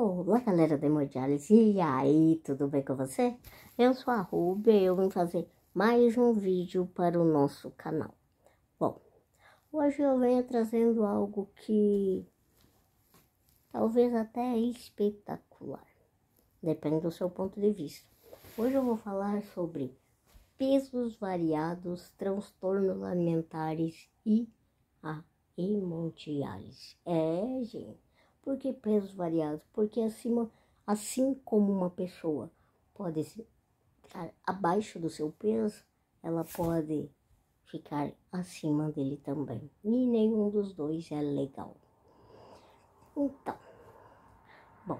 Olá, galera da Hemodiálise, e aí, tudo bem com você? Eu sou a Rúbia e eu vim fazer mais um vídeo para o nosso canal. Bom, hoje eu venho trazendo algo que talvez até é espetacular, depende do seu ponto de vista. Hoje eu vou falar sobre pesos variados, transtornos alimentares e a hemodiálise. Gente. Por que pesos variados? Porque assim como uma pessoa pode ficar abaixo do seu peso, ela pode ficar acima dele também. E nenhum dos dois é legal. Então, bom,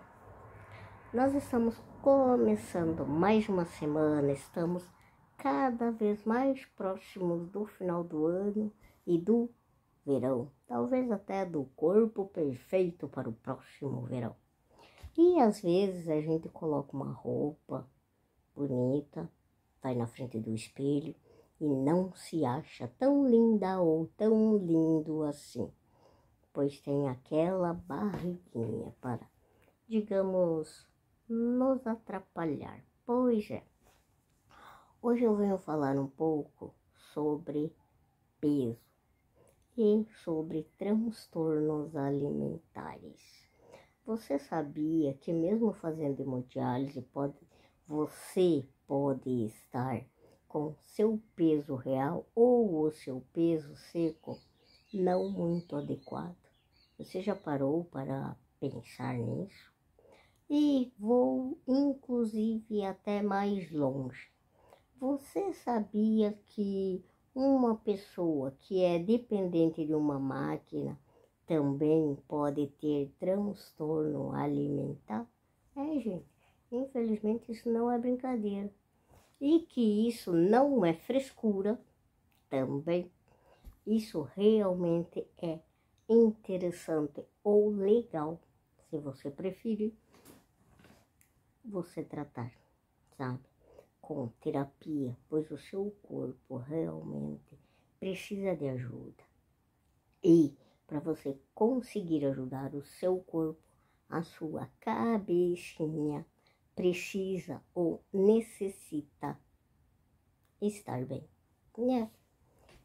nós estamos começando mais uma semana, estamos cada vez mais próximos do final do ano e do verão, talvez até do corpo perfeito para o próximo verão. E às vezes a gente coloca uma roupa bonita, vai na frente do espelho e não se acha tão linda ou tão lindo assim, pois tem aquela barriguinha para, digamos, nos atrapalhar. Pois é, hoje eu venho falar um pouco sobre peso e sobre transtornos alimentares. Você sabia que mesmo fazendo hemodiálise, você pode estar com seu peso real ou o seu peso seco não muito adequado? Você já parou para pensar nisso? E vou inclusive até mais longe. Você sabia que uma pessoa que é dependente de uma máquina também pode ter transtorno alimentar? Gente, infelizmente isso não é brincadeira. E que isso não é frescura também. Isso realmente é interessante ou legal, se você preferir, você tratar, sabe? Com terapia, pois o seu corpo realmente precisa de ajuda. E para você conseguir ajudar o seu corpo, a sua cabecinha precisa ou necessita estar bem, né?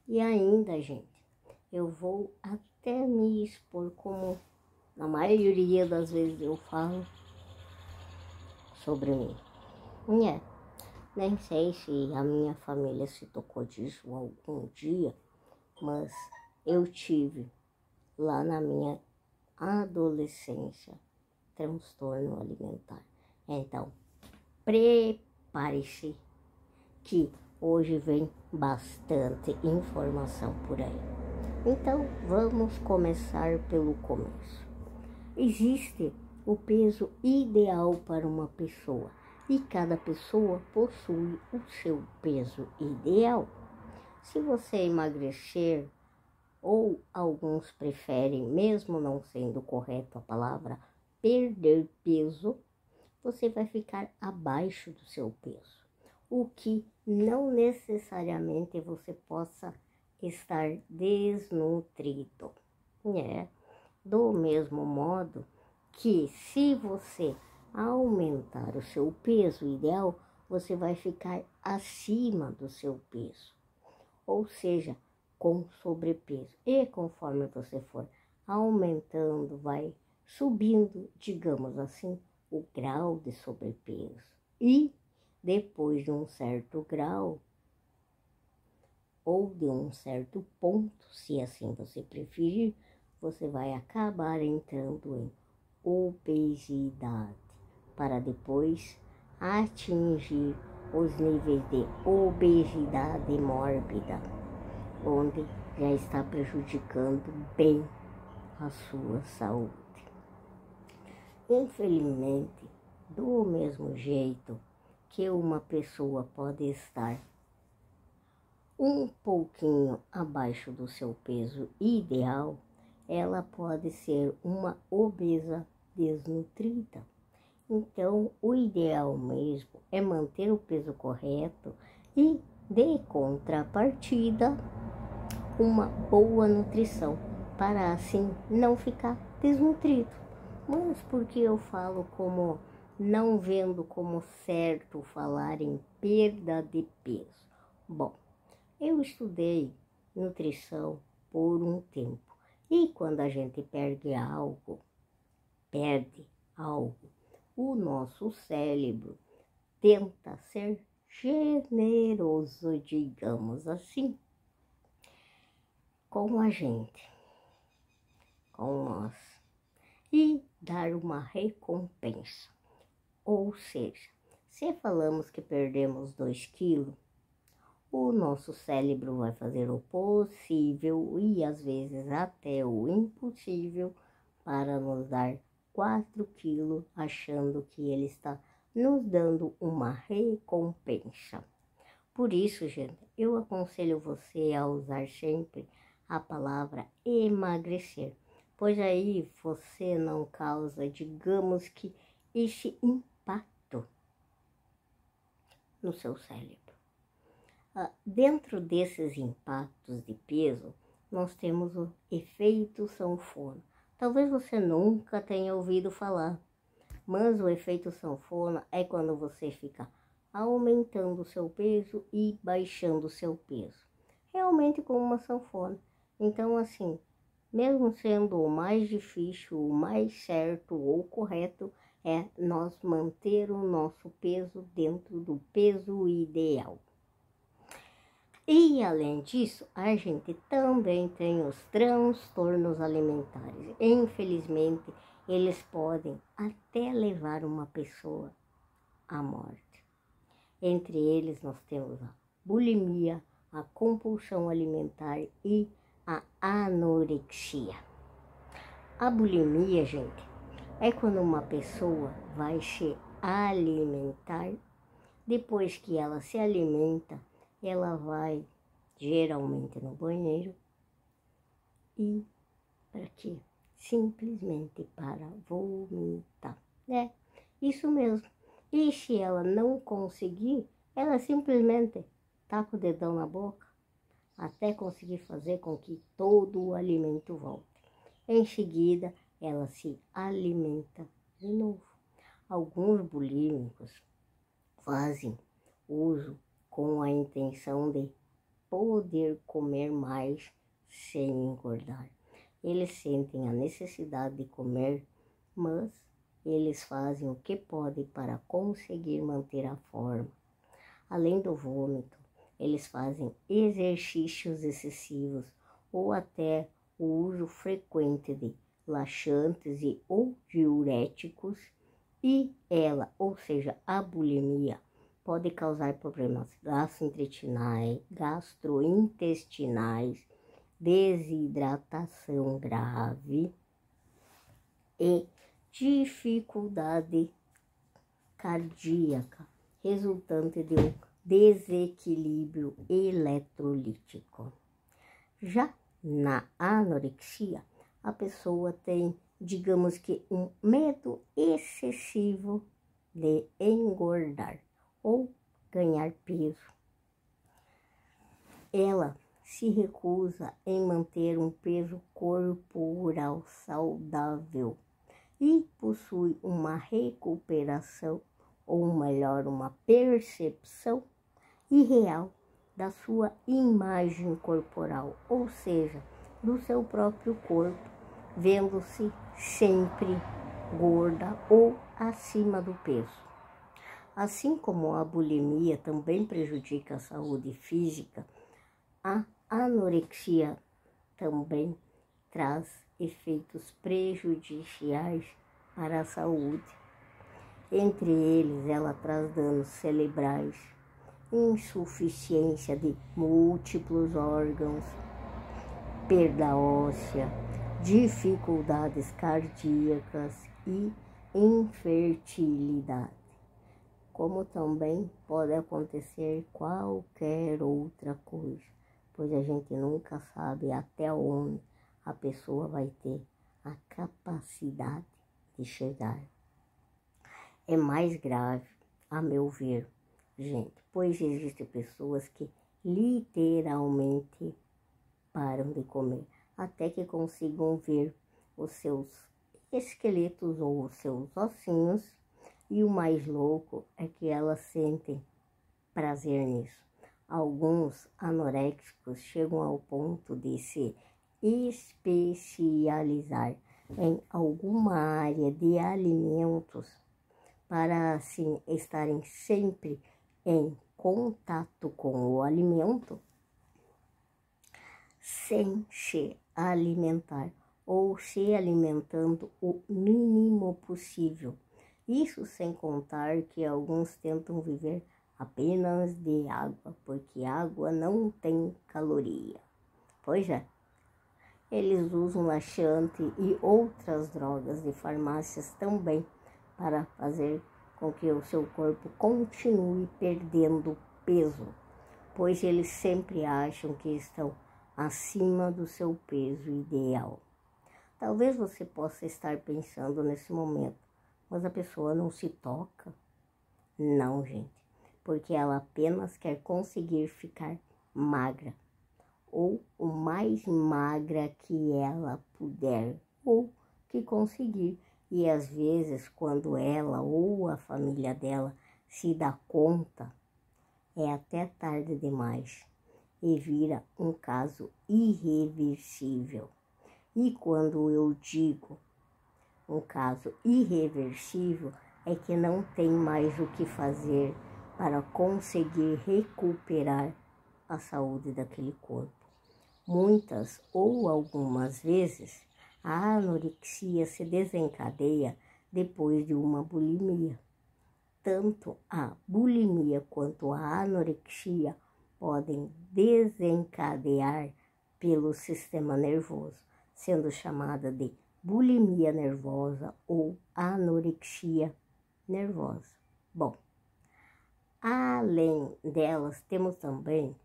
E ainda, gente, eu vou até me expor, como na maioria das vezes eu falo sobre mim, né? Nem sei se a minha família se tocou disso algum dia, mas eu tive lá na minha adolescência transtorno alimentar. Então, prepare-se que hoje vem bastante informação por aí. Então, vamos começar pelo começo. Existe o peso ideal para uma pessoa. E cada pessoa possui o seu peso ideal. Se você emagrecer, ou alguns preferem, mesmo não sendo correto a palavra, perder peso, você vai ficar abaixo do seu peso. O que não necessariamente você possa estar desnutrido. Do mesmo modo que se você aumentar o seu peso ideal, você vai ficar acima do seu peso, ou seja, com sobrepeso. E conforme você for aumentando, vai subindo, digamos assim, o grau de sobrepeso. E depois de um certo grau, ou de um certo ponto, se assim você preferir, você vai acabar entrando em obesidade, para depois atingir os níveis de obesidade mórbida, onde já está prejudicando bem a sua saúde. Infelizmente, do mesmo jeito que uma pessoa pode estar um pouquinho abaixo do seu peso ideal, ela pode ser uma obesa desnutrida. Então, o ideal mesmo é manter o peso correto e, de contrapartida, uma boa nutrição, para assim não ficar desnutrido. Mas por que eu falo como não vendo como certo falar em perda de peso? Bom, eu estudei nutrição por um tempo. E quando a gente perde algo, o nosso cérebro tenta ser generoso, digamos assim, com a gente, com nós, e dar uma recompensa. Ou seja, se falamos que perdemos 2 quilos, o nosso cérebro vai fazer o possível e às vezes até o impossível para nos dar 4 quilos, achando que ele está nos dando uma recompensa. Por isso, gente, eu aconselho você a usar sempre a palavra emagrecer, pois aí você não causa, digamos que, esse impacto no seu cérebro. Dentro desses impactos de peso, nós temos o efeito sanfona. Talvez você nunca tenha ouvido falar, mas o efeito sanfona é quando você fica aumentando o seu peso e baixando o seu peso. Realmente como uma sanfona. Então, assim, mesmo sendo o mais difícil, o mais certo ou correto, é nós manter o nosso peso dentro do peso ideal. E, além disso, a gente também tem os transtornos alimentares. Infelizmente, eles podem até levar uma pessoa à morte. Entre eles, nós temos a bulimia, a compulsão alimentar e a anorexia. A bulimia, gente, é quando uma pessoa vai se alimentar, depois que ela se alimenta, ela vai geralmente no banheiro e para quê? Simplesmente para vomitar, né? Isso mesmo. E se ela não conseguir, ela simplesmente taca o dedão na boca até conseguir fazer com que todo o alimento volte. Em seguida, ela se alimenta de novo. Alguns bulímicos fazem uso com a intenção de poder comer mais sem engordar. Eles sentem a necessidade de comer, mas eles fazem o que podem para conseguir manter a forma. Além do vômito, eles fazem exercícios excessivos ou até o uso frequente de laxantes e ou diuréticos, e ela, ou seja, a bulimia, pode causar problemas gastrointestinais, desidratação grave e dificuldade cardíaca, resultante de um desequilíbrio eletrolítico. Já na anorexia, a pessoa tem, digamos que, um medo excessivo de engordar ou ganhar peso. Ela se recusa em manter um peso corporal saudável e possui uma recuperação, ou melhor, uma percepção irreal da sua imagem corporal, ou seja, do seu próprio corpo, vendo-se sempre gorda ou acima do peso. Assim como a bulimia também prejudica a saúde física, a anorexia também traz efeitos prejudiciais para a saúde. Entre eles, ela traz danos cerebrais, insuficiência de múltiplos órgãos, perda óssea, dificuldades cardíacas e infertilidade. Como também pode acontecer qualquer outra coisa, pois a gente nunca sabe até onde a pessoa vai ter a capacidade de chegar. É mais grave, a meu ver, gente, pois existem pessoas que literalmente param de comer até que consigam ver os seus esqueletos ou os seus ossinhos, e o mais louco é que elas sentem prazer nisso. Alguns anoréxicos chegam ao ponto de se especializar em alguma área de alimentos para assim estarem sempre em contato com o alimento sem se alimentar ou se alimentando o mínimo possível. Isso sem contar que alguns tentam viver apenas de água, porque água não tem caloria. Pois é, eles usam laxante e outras drogas de farmácias também para fazer com que o seu corpo continue perdendo peso, pois eles sempre acham que estão acima do seu peso ideal. Talvez você possa estar pensando nesse momento, mas a pessoa não se toca? Não, gente, porque ela apenas quer conseguir ficar magra, ou o mais magra que ela puder, ou que conseguir. E às vezes, quando ela ou a família dela se dá conta, é até tarde demais e vira um caso irreversível. E quando eu digo um caso irreversível, é que não tem mais o que fazer para conseguir recuperar a saúde daquele corpo. Muitas ou algumas vezes, a anorexia se desencadeia depois de uma bulimia. Tanto a bulimia quanto a anorexia podem desencadear pelo sistema nervoso, sendo chamada de bulimia nervosa ou anorexia nervosa. Bom, além delas, temos também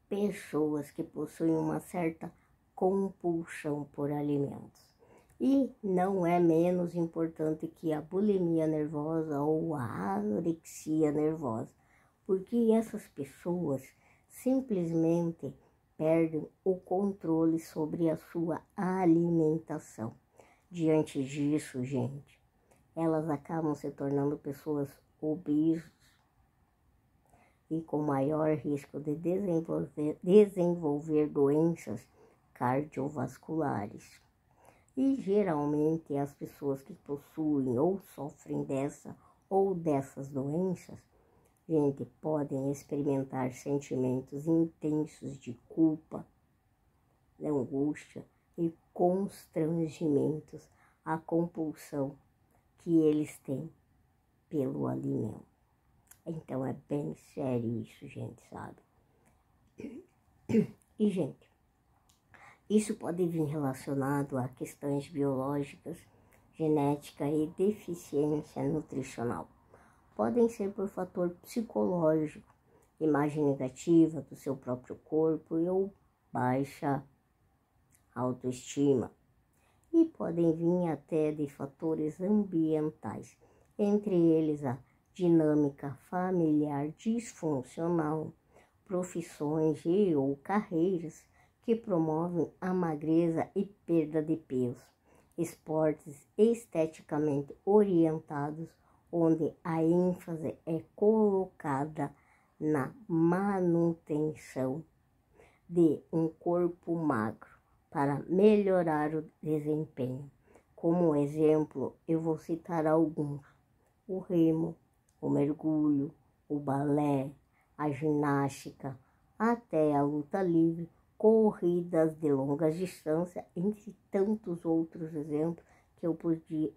pessoas que possuem uma certa compulsão por alimentos. E não é menos importante que a bulimia nervosa ou a anorexia nervosa, porque essas pessoas simplesmente perdem o controle sobre a sua alimentação. Diante disso, gente, elas acabam se tornando pessoas obesas e com maior risco de desenvolver doenças cardiovasculares. E geralmente as pessoas que possuem ou sofrem dessas doenças, gente, podem experimentar sentimentos intensos de culpa, de angústia e constrangimentos à compulsão que eles têm pelo alimento. Então é bem sério isso, gente, sabe? E, gente, isso pode vir relacionado a questões biológicas, genética e deficiência nutricional. Podem ser por fator psicológico, imagem negativa do seu próprio corpo ou baixa autoestima. E podem vir até de fatores ambientais, entre eles a dinâmica familiar disfuncional, profissões e ou carreiras que promovem a magreza e perda de peso, esportes esteticamente orientados, onde a ênfase é colocada na manutenção de um corpo magro para melhorar o desempenho. Como exemplo, eu vou citar alguns: o remo, o mergulho, o balé, a ginástica, até a luta livre, corridas de longa distância, entre tantos outros exemplos que eu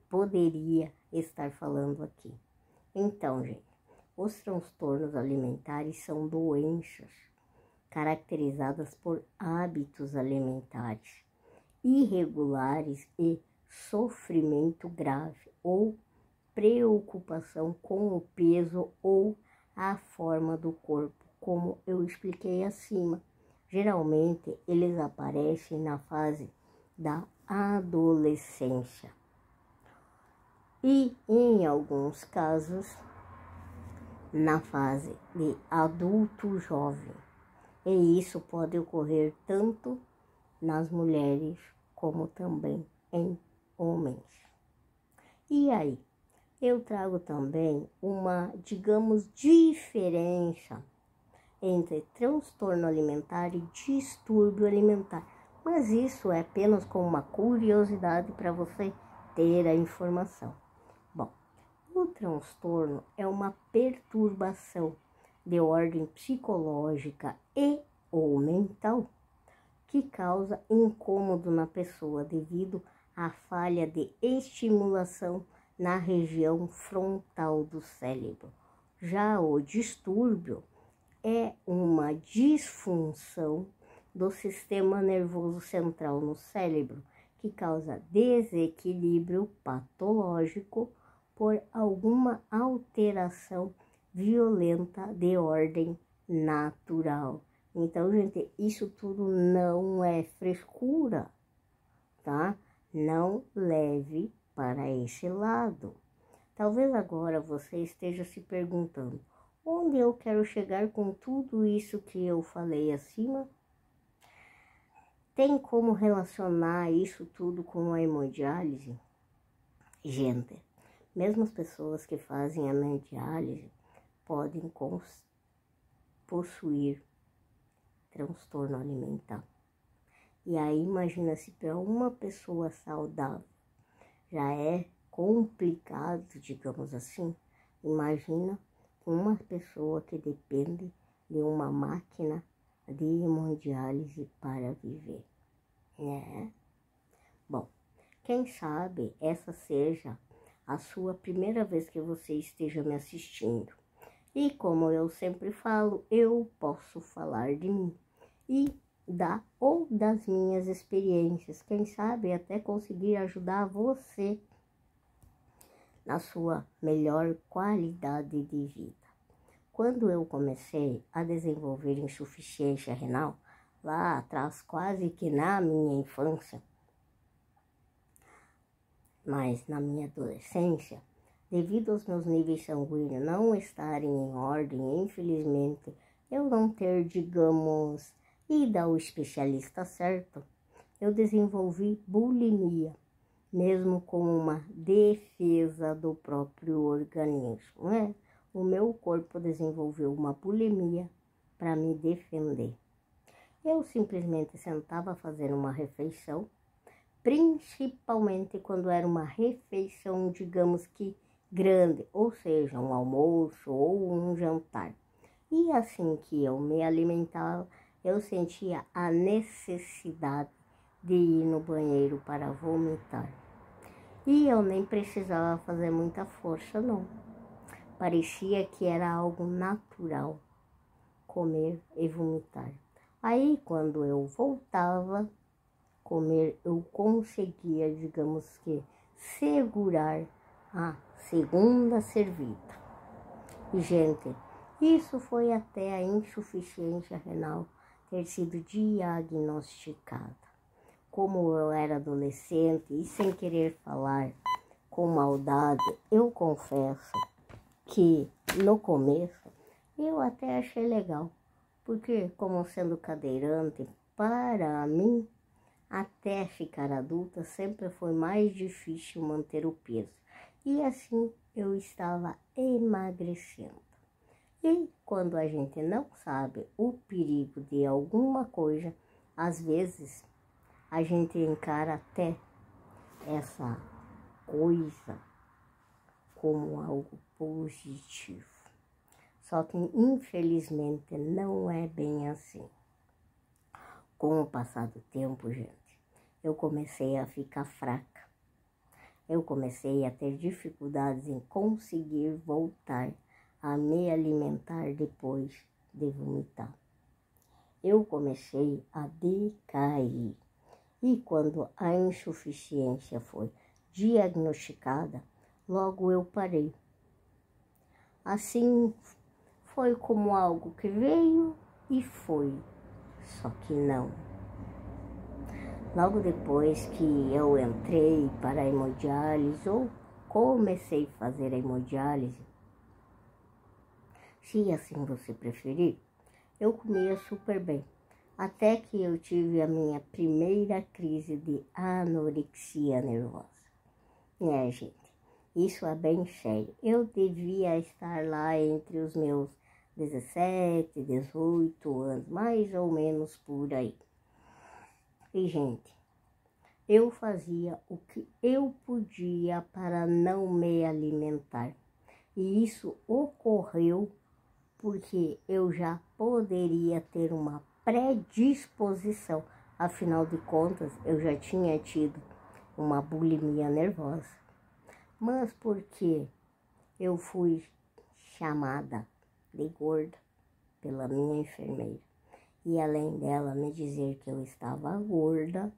poderia estar falando aqui. Então, gente, os transtornos alimentares são doenças caracterizadas por hábitos alimentares irregulares e sofrimento grave ou preocupação com o peso ou a forma do corpo, como eu expliquei acima. Geralmente, eles aparecem na fase da adolescência e, em alguns casos, na fase de adulto jovem. E isso pode ocorrer tanto nas mulheres como também em homens. E aí, eu trago também uma, digamos, diferença entre transtorno alimentar e distúrbio alimentar. Mas isso é apenas como uma curiosidade para você ter a informação. Bom, o transtorno é uma perturbação de ordem psicológica e ou mental que causa incômodo na pessoa devido à falha de estimulação na região frontal do cérebro. Já o distúrbio é uma disfunção do sistema nervoso central no cérebro que causa desequilíbrio patológico por alguma alteração violenta de ordem natural. Então, gente, isso tudo não é frescura, tá? Não leve para esse lado. Talvez agora você esteja se perguntando, onde eu quero chegar com tudo isso que eu falei acima? Tem como relacionar isso tudo com a hemodiálise? Gente, mesmo as pessoas que fazem a hemodiálise podem possuir transtorno alimentar. E aí imagina se para uma pessoa saudável já é complicado, digamos assim, imagina uma pessoa que depende de uma máquina de hemodiálise para viver, né? Bom, quem sabe essa seja a sua primeira vez que você esteja me assistindo. E como eu sempre falo, eu posso falar de mim e das minhas experiências. Quem sabe até conseguir ajudar você na sua melhor qualidade de vida. Quando eu comecei a desenvolver insuficiência renal, lá atrás, quase que na minha infância, mas na minha adolescência, devido aos meus níveis sanguíneos não estarem em ordem, infelizmente, eu não ter, digamos, ido ao especialista certo, eu desenvolvi bulimia, mesmo como uma defesa do próprio organismo, né? O meu corpo desenvolveu uma bulimia para me defender. Eu simplesmente sentava fazendo uma refeição, principalmente quando era uma refeição, digamos que grande, ou seja, um almoço ou um jantar. E assim que eu me alimentava, eu sentia a necessidade de ir no banheiro para vomitar. E eu nem precisava fazer muita força, não. Parecia que era algo natural comer e vomitar. Aí, quando eu voltava a comer, eu conseguia, digamos que, segurar a segunda servida. E, gente, isso foi até a insuficiência renal ter sido diagnosticada. Como eu era adolescente e sem querer falar com maldade, eu confesso que no começo eu até achei legal, porque como sendo cadeirante, para mim, até ficar adulta, sempre foi mais difícil manter o peso. E assim eu estava emagrecendo. E quando a gente não sabe o perigo de alguma coisa, às vezes a gente encara até essa coisa como algo positivo. Só que infelizmente não é bem assim. Com o passar do tempo, gente, eu comecei a ficar fraca. Eu comecei a ter dificuldades em conseguir voltar a me alimentar depois de vomitar. Eu comecei a decair. E quando a insuficiência foi diagnosticada, logo eu parei. Assim, foi como algo que veio e foi, só que não. Logo depois que eu entrei para a hemodiálise, ou comecei a fazer a hemodiálise, se assim você preferir, eu comia super bem. Até que eu tive a minha primeira crise de anorexia nervosa. Gente, isso é bem sério. Eu devia estar lá entre os meus 17, 18 anos, mais ou menos por aí. E, gente, eu fazia o que eu podia para não me alimentar. E isso ocorreu porque eu já poderia ter uma predisposição. Afinal de contas, eu já tinha tido uma bulimia nervosa. Mas porque eu fui chamada de gorda pela minha enfermeira. E além dela me dizer que eu estava gorda,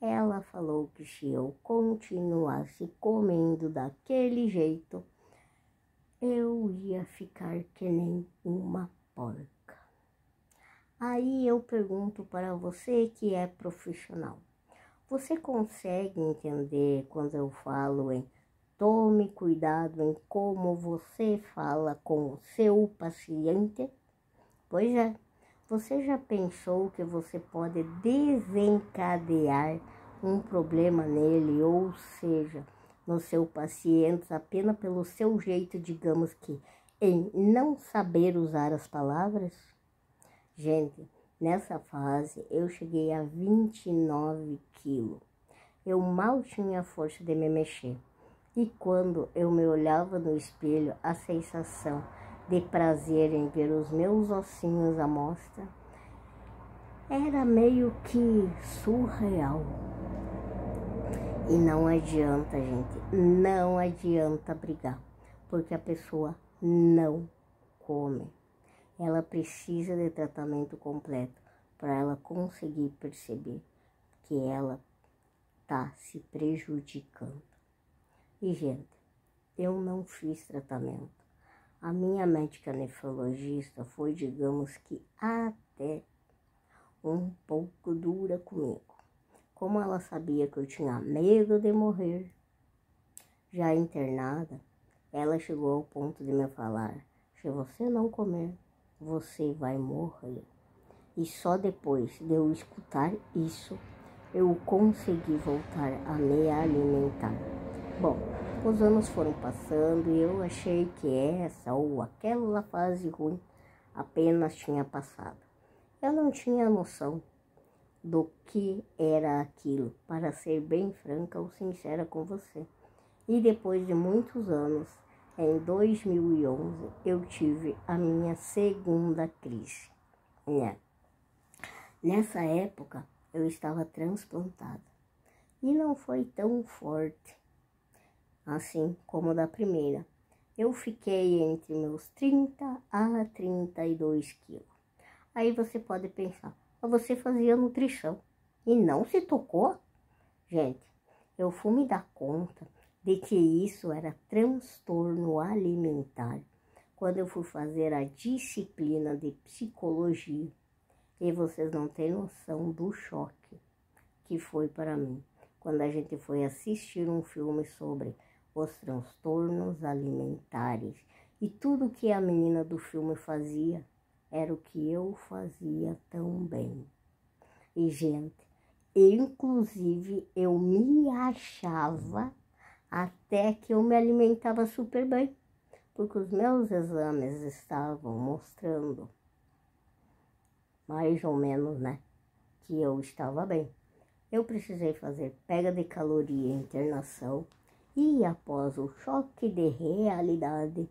ela falou que se eu continuasse comendo daquele jeito, eu ia ficar que nem uma porca. Aí eu pergunto para você que é profissional. Você consegue entender quando eu falo em tome cuidado em como você fala com o seu paciente? Pois é, você já pensou que você pode desencadear um problema nele, ou seja, no seu paciente, apenas pelo seu jeito, digamos que, em não saber usar as palavras? Gente, nessa fase eu cheguei a 29 quilos. Eu mal tinha força de me mexer. E quando eu me olhava no espelho, a sensação de prazer em ver os meus ossinhos à mostra era meio que surreal. E não adianta, gente, não adianta brigar, porque a pessoa não come. Ela precisa de tratamento completo para ela conseguir perceber que ela está se prejudicando. E, gente, eu não fiz tratamento. A minha médica nefrologista foi, digamos que, até um pouco dura comigo. Como ela sabia que eu tinha medo de morrer, já internada, ela chegou ao ponto de me falar: se você não comer, você vai morrer. E só depois de eu escutar isso, eu consegui voltar a me alimentar. Bom, os anos foram passando e eu achei que essa ou aquela fase ruim apenas tinha passado. Eu não tinha noção do que era aquilo, para ser bem franca ou sincera com você. E depois de muitos anos, em 2011, eu tive a minha segunda crise. Nessa época, eu estava transplantada e não foi tão forte assim como da primeira. Eu fiquei entre meus 30 a 32 quilos. Aí você pode pensar, mas você fazia nutrição e não se tocou? Gente, eu fui me dar conta de que isso era transtorno alimentar quando eu fui fazer a disciplina de psicologia. E vocês não têm noção do choque que foi para mim quando a gente foi assistir um filme sobre os transtornos alimentares. E tudo que a menina do filme fazia era o que eu fazia também. E, gente, inclusive eu me achava até que eu me alimentava super bem, porque os meus exames estavam mostrando mais ou menos, que eu estava bem. Eu precisei fazer pega de caloria e internação, e após o choque de realidade,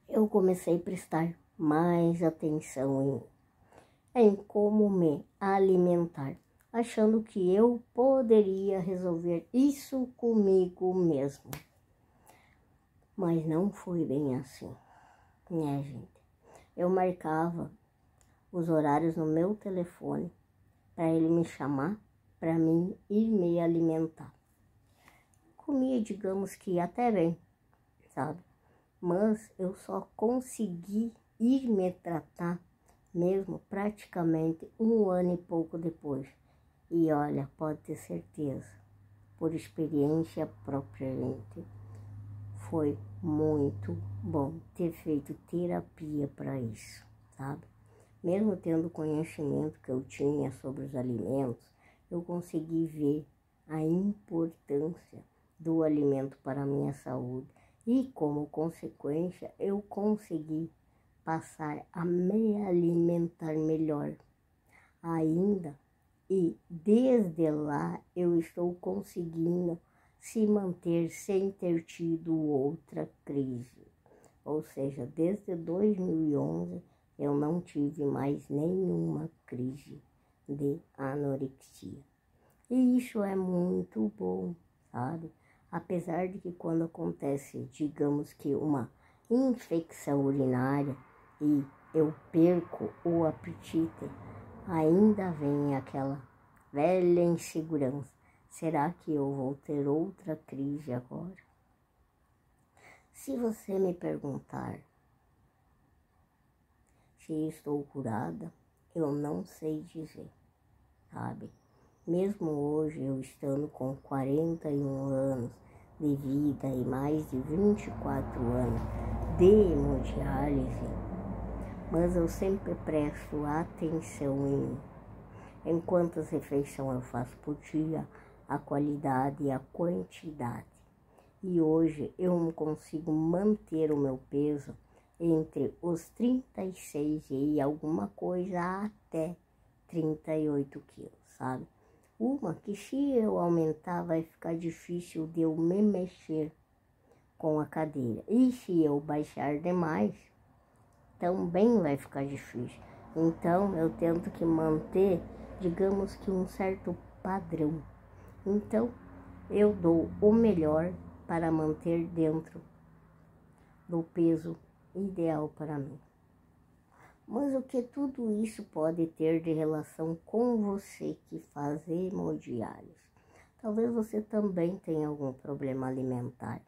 eu comecei a prestar mais atenção em como me alimentar, achando que eu poderia resolver isso comigo mesmo. Mas não foi bem assim, gente? Eu marcava os horários no meu telefone para ele me chamar, para mim ir me alimentar. Comia, digamos que até bem, sabe? Mas eu só consegui ir me tratar mesmo praticamente um ano e pouco depois. E olha, pode ter certeza, por experiência própria, gente, foi muito bom ter feito terapia para isso, sabe? Mesmo tendo o conhecimento que eu tinha sobre os alimentos, eu consegui ver a importância do alimento para a minha saúde e, como consequência, eu consegui passar a me alimentar melhor ainda. E desde lá eu estou conseguindo se manter sem ter tido outra crise. Ou seja, desde 2011 eu não tive mais nenhuma crise de anorexia. E isso é muito bom, sabe? Apesar de que quando acontece, digamos que uma infecção urinária e eu perco o apetite, ainda vem aquela velha insegurança. Será que eu vou ter outra crise agora? Se você me perguntar se estou curada, eu não sei dizer, sabe? Mesmo hoje, eu estando com 41 anos de vida e mais de 24 anos de hemodiálise, mas eu sempre presto atenção em quantas refeições eu faço por dia, a qualidade e a quantidade. E hoje eu não consigo manter o meu peso entre os 36 e alguma coisa até 38 quilos, sabe? Uma que se eu aumentar vai ficar difícil de eu me mexer com a cadeira. E se eu baixar demais, também vai ficar difícil. Então eu tento que manter, digamos que um certo padrão. Então eu dou o melhor para manter dentro do peso ideal para mim. Mas o que tudo isso pode ter de relação com você que faz hemodiálise? Talvez você também tenha algum problema alimentar.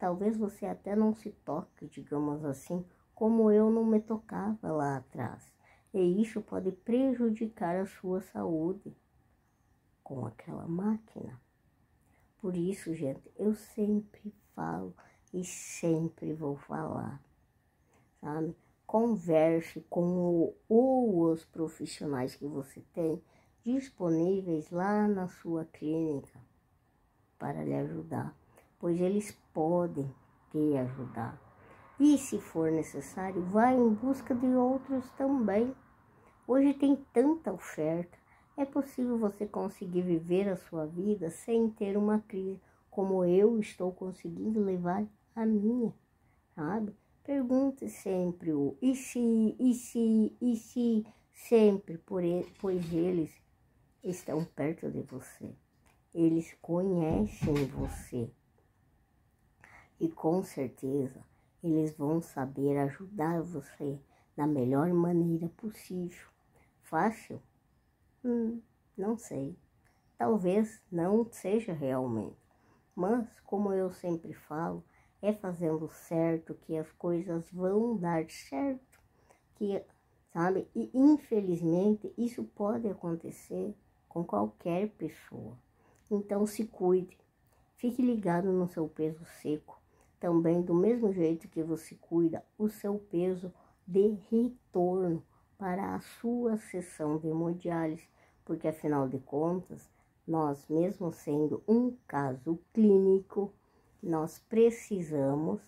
Talvez você até não se toque, digamos assim, como eu não me tocava lá atrás. E isso pode prejudicar a sua saúde com aquela máquina. Por isso, gente, eu sempre falo e sempre vou falar, sabe? Converse com os profissionais que você tem disponíveis lá na sua clínica para lhe ajudar, pois eles podem te ajudar. E se for necessário, vá em busca de outros também. Hoje tem tanta oferta, é possível você conseguir viver a sua vida sem ter uma crise, como eu estou conseguindo levar a minha, sabe? Pergunte sempre o e se, sempre, pois eles estão perto de você. Eles conhecem você. E com certeza eles vão saber ajudar você da melhor maneira possível. Fácil? Não sei. Talvez não seja realmente. Mas, como eu sempre falo, é fazendo certo que as coisas vão dar certo, que, sabe? E infelizmente isso pode acontecer com qualquer pessoa. Então se cuide, fique ligado no seu peso seco, também do mesmo jeito que você cuida o seu peso de retorno para a sua sessão de hemodiálise, porque afinal de contas, nós mesmo sendo um caso clínico, nós precisamos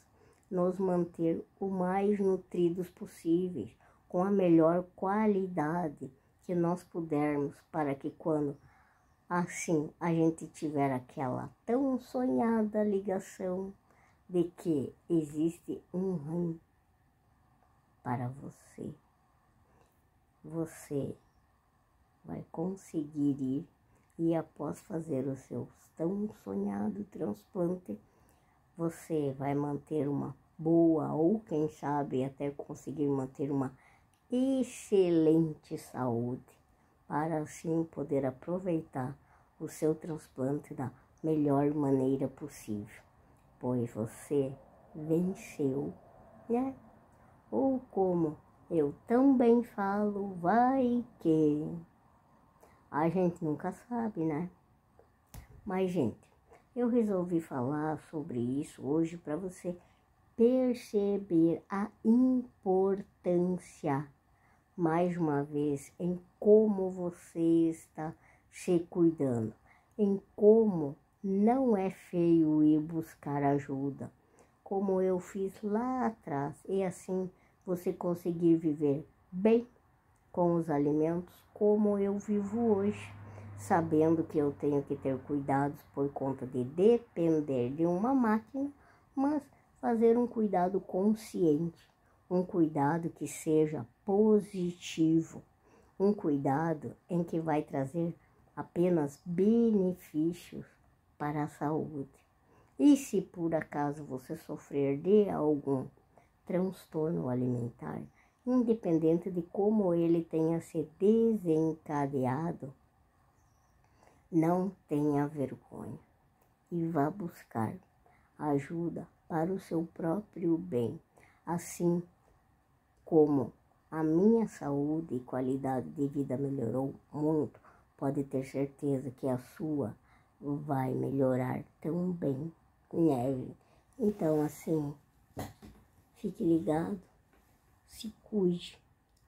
nos manter o mais nutridos possíveis, com a melhor qualidade que nós pudermos, para que quando assim a gente tiver aquela tão sonhada ligação de que existe um rim para você, você vai conseguir ir e após fazer o seu tão sonhado transplante, você vai manter uma boa ou quem sabe até conseguir manter uma excelente saúde para assim poder aproveitar o seu transplante da melhor maneira possível, pois você venceu, né? Ou como eu também falo, vai que a gente nunca sabe, né? Mas, gente, eu resolvi falar sobre isso hoje para você perceber a importância, mais uma vez, em como você está se cuidando, em como Não é feio ir buscar ajuda, como eu fiz lá atrás, e assim você conseguir viver bem com os alimentos como eu vivo hoje, sabendo que eu tenho que ter cuidados por conta de depender de uma máquina, mas fazer um cuidado consciente, um cuidado que seja positivo, um cuidado em que vai trazer apenas benefícios para a saúde. E se por acaso você sofrer de algum transtorno alimentar, independente de como ele tenha se desencadeado, não tenha vergonha e vá buscar ajuda para o seu próprio bem, assim como a minha saúde e qualidade de vida melhorou muito, pode ter certeza que a sua vai melhorar também, né? Então, assim, fique ligado, se cuide,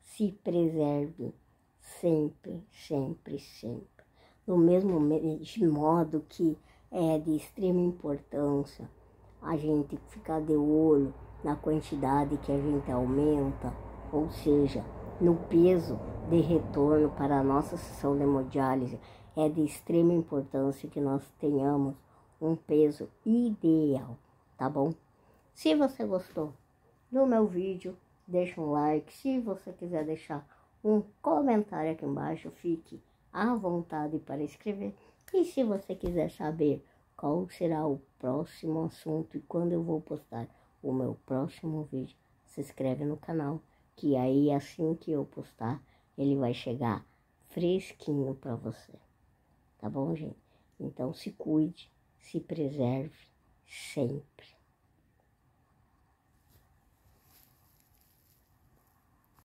se preserve, sempre, sempre, sempre. Do mesmo modo que é de extrema importância a gente ficar de olho na quantidade que a gente aumenta, ou seja, no peso de retorno para a nossa sessão de hemodiálise, é de extrema importância que nós tenhamos um peso ideal, tá bom? Se você gostou do meu vídeo, deixa um like. Se você quiser deixar um comentário aqui embaixo, fique à vontade para escrever. E se você quiser saber qual será o próximo assunto e quando eu vou postar o meu próximo vídeo, se inscreve no canal, que aí assim que eu postar, ele vai chegar fresquinho para você. Tá bom, gente? Então se cuide, se preserve sempre.